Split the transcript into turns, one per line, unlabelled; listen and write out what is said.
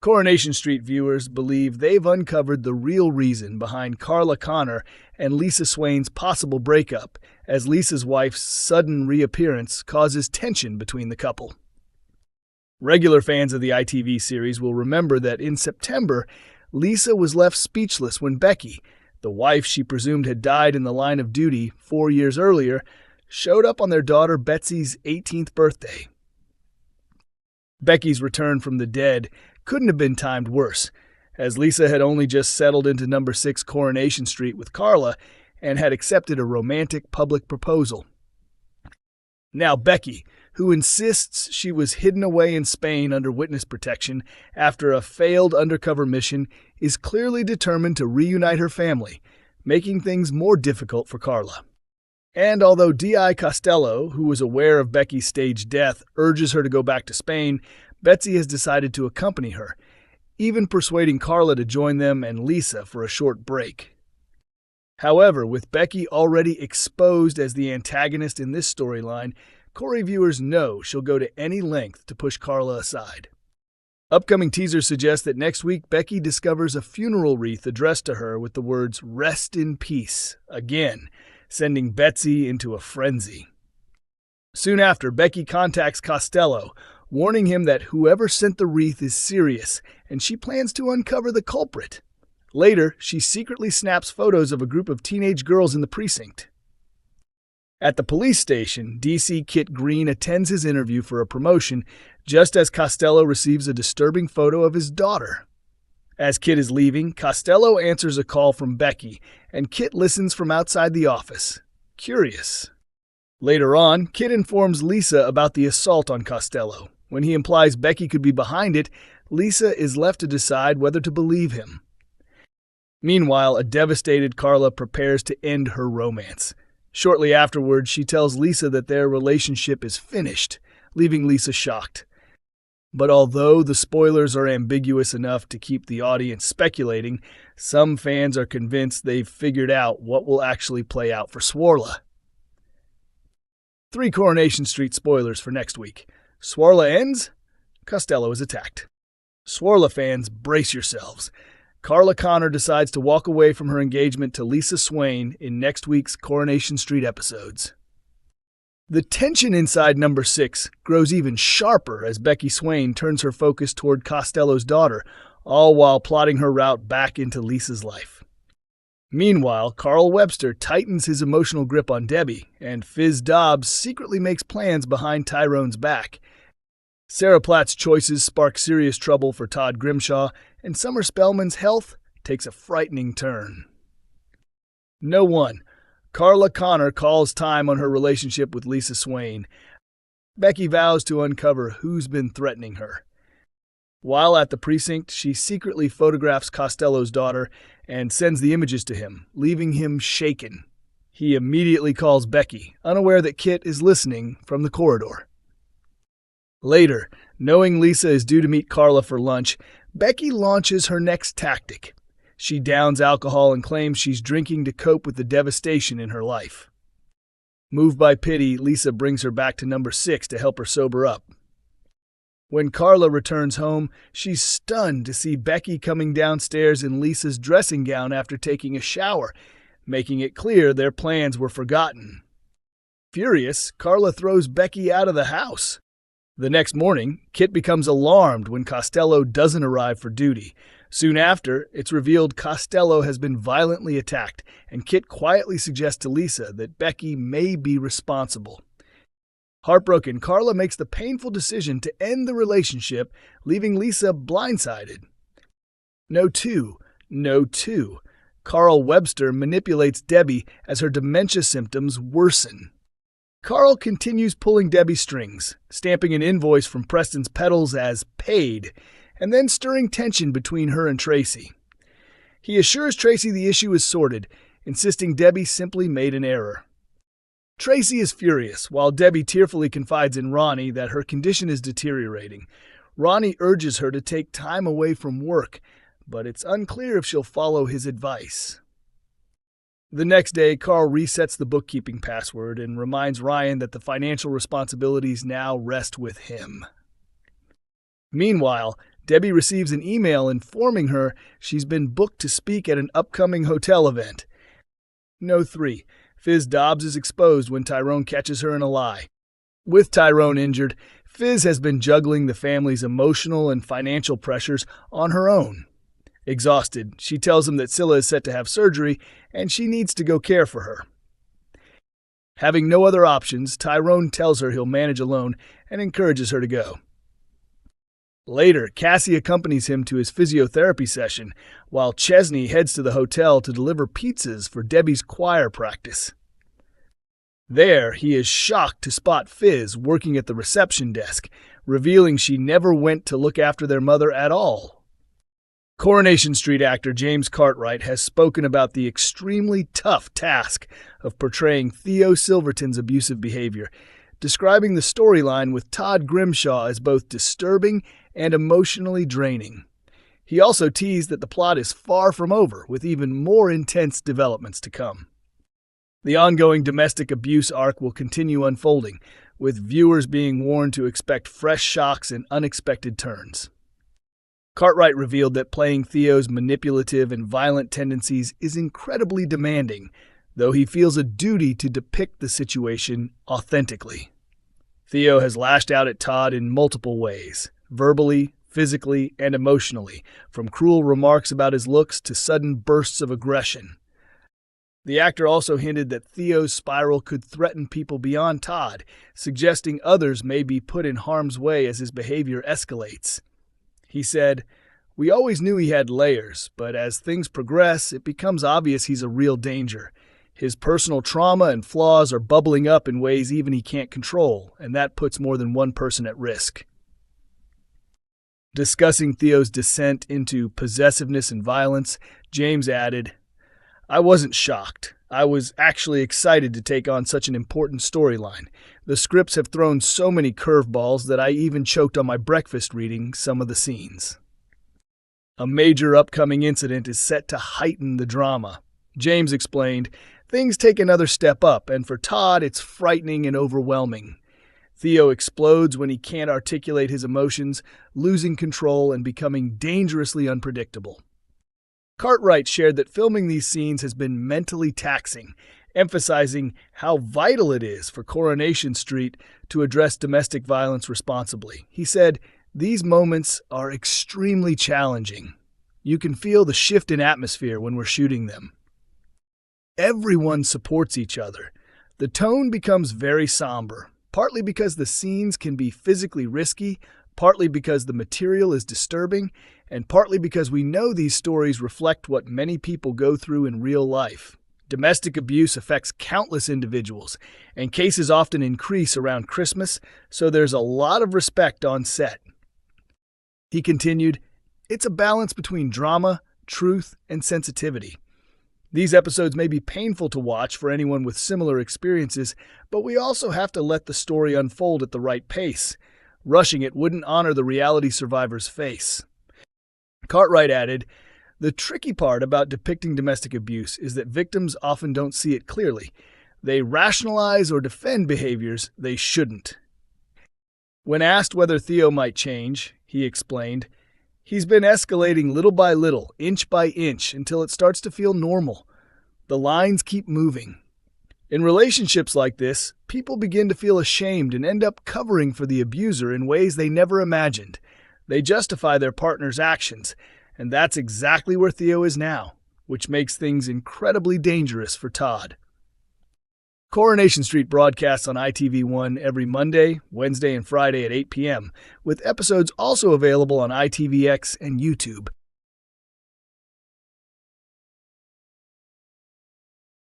Coronation Street viewers believe they've uncovered the real reason behind Carla Connor and Lisa Swain's possible breakup, as Lisa's wife's sudden reappearance causes tension between the couple. Regular fans of the ITV series will remember that in September, Lisa was left speechless when Becky, the wife she presumed had died in the line of duty 4 years earlier, showed up on their daughter Betsy's 18th birthday. Becky's return from the dead couldn't have been timed worse, as Lisa had only just settled into number 6 Coronation Street with Carla and had accepted a romantic public proposal. Now Becky, who insists she was hidden away in Spain under witness protection after a failed undercover mission, is clearly determined to reunite her family, making things more difficult for Carla. And although D.I. Costello, who was aware of Becky's staged death, urges her to go back to Spain, Betsy has decided to accompany her, even persuading Carla to join them and Lisa for a short break. However, with Becky already exposed as the antagonist in this storyline, Corrie viewers know she'll go to any length to push Carla aside. Upcoming teasers suggest that next week Becky discovers a funeral wreath addressed to her with the words "Rest in peace" again, sending Betsy into a frenzy. Soon after, Becky contacts Costello, warning him that whoever sent the wreath is serious, and she plans to uncover the culprit. Later, she secretly snaps photos of a group of teenage girls in the precinct. At the police station, DC Kit Green attends his interview for a promotion, just as Costello receives a disturbing photo of his daughter. As Kit is leaving, Costello answers a call from Becky, and Kit listens from outside the office, curious. Later on, Kit informs Lisa about the assault on Costello. When he implies Becky could be behind it, Lisa is left to decide whether to believe him. Meanwhile, a devastated Carla prepares to end her romance. Shortly afterwards, she tells Lisa that their relationship is finished, leaving Lisa shocked. But although the spoilers are ambiguous enough to keep the audience speculating, some fans are convinced they've figured out what will actually play out for Swarla. 3 Coronation Street spoilers for next week. Swarla ends, Costello is attacked. Swarla fans, brace yourselves. Carla Connor decides to walk away from her engagement to Lisa Swain in next week's Coronation Street episodes. The tension inside number 6 grows even sharper as Becky Swain turns her focus toward Costello's daughter, all while plotting her route back into Lisa's life. Meanwhile, Carl Webster tightens his emotional grip on Debbie, and Fizz Dobbs secretly makes plans behind Tyrone's back. Sarah Platt's choices spark serious trouble for Todd Grimshaw, and Summer Spellman's health takes a frightening turn. No. 1. Carla Connor calls time on her relationship with Lisa Swain. Becky vows to uncover who's been threatening her. While at the precinct, she secretly photographs Costello's daughter and sends the images to him, leaving him shaken. He immediately calls Becky, unaware that Kit is listening from the corridor. Later, knowing Lisa is due to meet Carla for lunch, Becky launches her next tactic. She downs alcohol and claims she's drinking to cope with the devastation in her life. Moved by pity, Lisa brings her back to number 6 to help her sober up. When Carla returns home, she's stunned to see Becky coming downstairs in Lisa's dressing gown after taking a shower, making it clear their plans were forgotten. Furious, Carla throws Becky out of the house. The next morning, Kit becomes alarmed when Costello doesn't arrive for duty. Soon after, it's revealed Costello has been violently attacked, and Kit quietly suggests to Lisa that Becky may be responsible. Heartbroken, Carla makes the painful decision to end the relationship, leaving Lisa blindsided. No. 2. Carl Webster manipulates Debbie as her dementia symptoms worsen. Carl continues pulling Debbie's strings, stamping an invoice from Preston's Petals as paid, and then stirring tension between her and Tracy. He assures Tracy the issue is sorted, insisting Debbie simply made an error. Tracy is furious, while Debbie tearfully confides in Ronnie that her condition is deteriorating. Ronnie urges her to take time away from work, but it's unclear if she'll follow his advice. The next day, Carl resets the bookkeeping password and reminds Ryan that the financial responsibilities now rest with him. Meanwhile, Debbie receives an email informing her she's been booked to speak at an upcoming hotel event. No. 3. Fizz Dobbs is exposed when Tyrone catches her in a lie. With Tyrone injured, Fizz has been juggling the family's emotional and financial pressures on her own. Exhausted, she tells him that Scylla is set to have surgery and she needs to go care for her. Having no other options, Tyrone tells her he'll manage alone and encourages her to go. Later, Cassie accompanies him to his physiotherapy session, while Chesney heads to the hotel to deliver pizzas for Debbie's choir practice. There, he is shocked to spot Fizz working at the reception desk, revealing she never went to look after their mother at all. Coronation Street actor James Cartwright has spoken about the extremely tough task of portraying Theo Silverton's abusive behavior, describing the storyline with Todd Grimshaw as both disturbing and emotionally draining. He also teased that the plot is far from over, with even more intense developments to come. The ongoing domestic abuse arc will continue unfolding, with viewers being warned to expect fresh shocks and unexpected turns. Cartwright revealed that playing Theo's manipulative and violent tendencies is incredibly demanding, though he feels a duty to depict the situation authentically. Theo has lashed out at Todd in multiple ways, verbally, physically, and emotionally, from cruel remarks about his looks to sudden bursts of aggression. The actor also hinted that Theo's spiral could threaten people beyond Todd, suggesting others may be put in harm's way as his behavior escalates. He said, "We always knew he had layers, but as things progress, it becomes obvious he's a real danger. His personal trauma and flaws are bubbling up in ways even he can't control, and that puts more than one person at risk." Discussing Theo's descent into possessiveness and violence, James added, "I wasn't shocked. I was actually excited to take on such an important storyline. The scripts have thrown so many curveballs that I even choked on my breakfast reading some of the scenes." A major upcoming incident is set to heighten the drama. James explained, "Things take another step up, and for Todd, it's frightening and overwhelming. Theo explodes when he can't articulate his emotions, losing control and becoming dangerously unpredictable." Cartwright shared that filming these scenes has been mentally taxing, emphasizing how vital it is for Coronation Street to address domestic violence responsibly. He said, "These moments are extremely challenging. You can feel the shift in atmosphere when we're shooting them. Everyone supports each other. The tone becomes very somber, partly because the scenes can be physically risky, partly because the material is disturbing, and partly because we know these stories reflect what many people go through in real life. Domestic abuse affects countless individuals, and cases often increase around Christmas, so there's a lot of respect on set." He continued, "It's a balance between drama, truth, and sensitivity. These episodes may be painful to watch for anyone with similar experiences, but we also have to let the story unfold at the right pace. Rushing it wouldn't honor the reality survivors face." Cartwright added, "The tricky part about depicting domestic abuse is that victims often don't see it clearly. They rationalize or defend behaviors they shouldn't." When asked whether Theo might change, he explained, "He's been escalating little by little, inch by inch, until it starts to feel normal. The lines keep moving. In relationships like this, people begin to feel ashamed and end up covering for the abuser in ways they never imagined. They justify their partner's actions, and that's exactly where Theo is now, which makes things incredibly dangerous for Todd." Coronation Street broadcasts on ITV1 every Monday, Wednesday, and Friday at 8 p.m., with episodes also available on ITVX and YouTube.